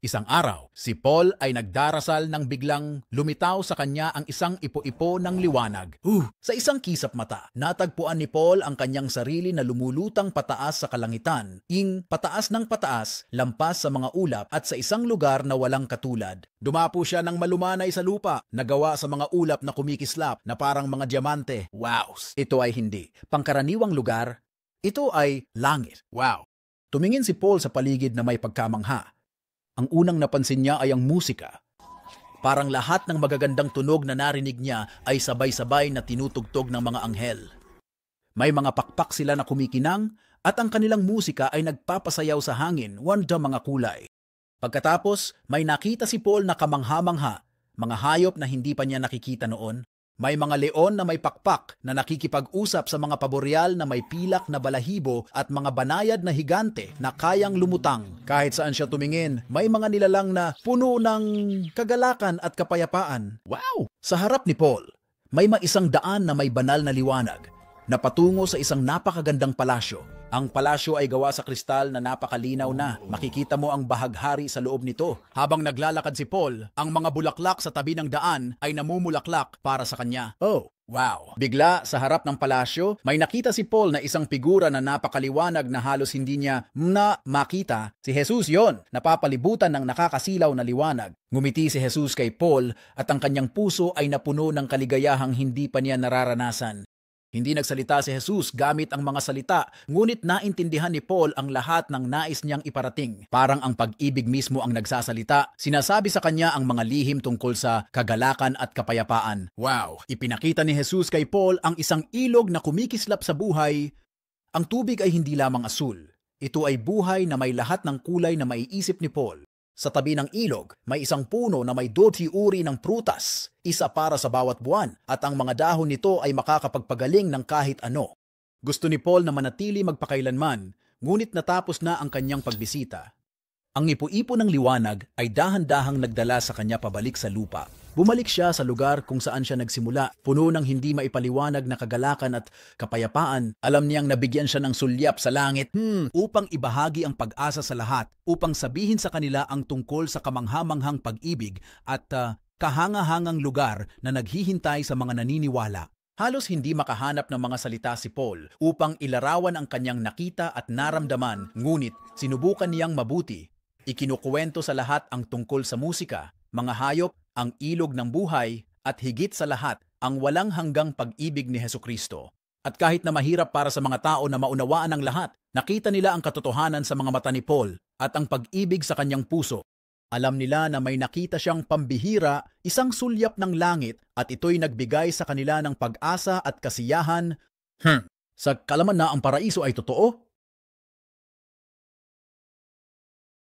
Isang araw, si Paul ay nagdarasal nang biglang lumitaw sa kanya ang isang ipo-ipo ng liwanag. Sa isang kisap mata, natagpuan ni Paul ang kanyang sarili na lumulutang pataas sa kalangitan, pataas ng pataas, lampas sa mga ulap at sa isang lugar na walang katulad. Dumapo siya ng malumanay sa lupa, nagawa sa mga ulap na kumikislap na parang mga diamante. Wow! Ito ay hindi pangkaraniwang lugar, ito ay langit. Wow! Tumingin si Paul sa paligid na may pagkamangha. Ang unang napansin niya ay ang musika. Parang lahat ng magagandang tunog na narinig niya ay sabay-sabay na tinutugtog ng mga anghel. May mga pakpak sila na kumikinang at ang kanilang musika ay nagpapasayaw sa hangin, wanda mga kulay. Pagkatapos, may nakita si Paul na kamangha-mangha, mga hayop na hindi pa niya nakikita noon. May mga leon na may pakpak na nakikipag-usap sa mga paboreal na may pilak na balahibo at mga banayad na higante na kayang lumutang. Kahit saan siya tumingin, may mga nilalang na puno ng kagalakan at kapayapaan. Wow! Sa harap ni Paul, may maisang daan na may banal na liwanag na patungo sa isang napakagandang palasyo. Ang palasyo ay gawa sa kristal na napakalinaw na. Makikita mo ang bahaghari sa loob nito. Habang naglalakad si Paul, ang mga bulaklak sa tabi ng daan ay namumulaklak para sa kanya. Oh, wow! Bigla sa harap ng palasyo, may nakita si Paul na isang figura na napakaliwanag na halos hindi niya makita. Si Jesus yon, napapalibutan ng nakakasilaw na liwanag. Ngumiti si Jesus kay Paul at ang kanyang puso ay napuno ng kaligayahang hindi pa niya nararanasan. Hindi nagsalita si Jesus gamit ang mga salita, ngunit naintindihan ni Paul ang lahat ng nais niyang iparating. Parang ang pag-ibig mismo ang nagsasalita. Sinasabi sa kanya ang mga lihim tungkol sa kagalakan at kapayapaan. Wow! Ipinakita ni Jesus kay Paul ang isang ilog na kumikislap sa buhay. Ang tubig ay hindi lamang asul. Ito ay buhay na may lahat ng kulay na maiisip ni Paul. Sa tabi ng ilog, may isang puno na may 12 uri ng prutas, isa para sa bawat buwan, at ang mga dahon nito ay makakapagpagaling ng kahit ano. Gusto ni Paul na manatili magpakailanman, ngunit natapos na ang kanyang pagbisita. Ang ipo-ipo ng liwanag ay dahan-dahang nagdala sa kanya pabalik sa lupa. Bumalik siya sa lugar kung saan siya nagsimula, puno ng hindi maipaliwanag na kagalakan at kapayapaan. Alam niyang nabigyan siya ng sulyap sa langit upang ibahagi ang pag-asa sa lahat, upang sabihin sa kanila ang tungkol sa kamangha-manghang pag-ibig at kahanga-hangang lugar na naghihintay sa mga naniniwala. Halos hindi makahanap ng mga salita si Paul upang ilarawan ang kanyang nakita at naramdaman, ngunit sinubukan niyang mabuti. Ikinukuwento sa lahat ang tungkol sa musika, mga hayop, ang ilog ng buhay, at higit sa lahat, ang walang hanggang pag-ibig ni Hesukristo. At kahit na mahirap para sa mga tao na maunawaan ang lahat, nakita nila ang katotohanan sa mga mata ni Paul at ang pag-ibig sa kanyang puso. Alam nila na may nakita siyang pambihira, isang sulyap ng langit, at ito'y nagbigay sa kanila ng pag-asa at kasiyahan. Sa kalaman na ang paraiso ay totoo,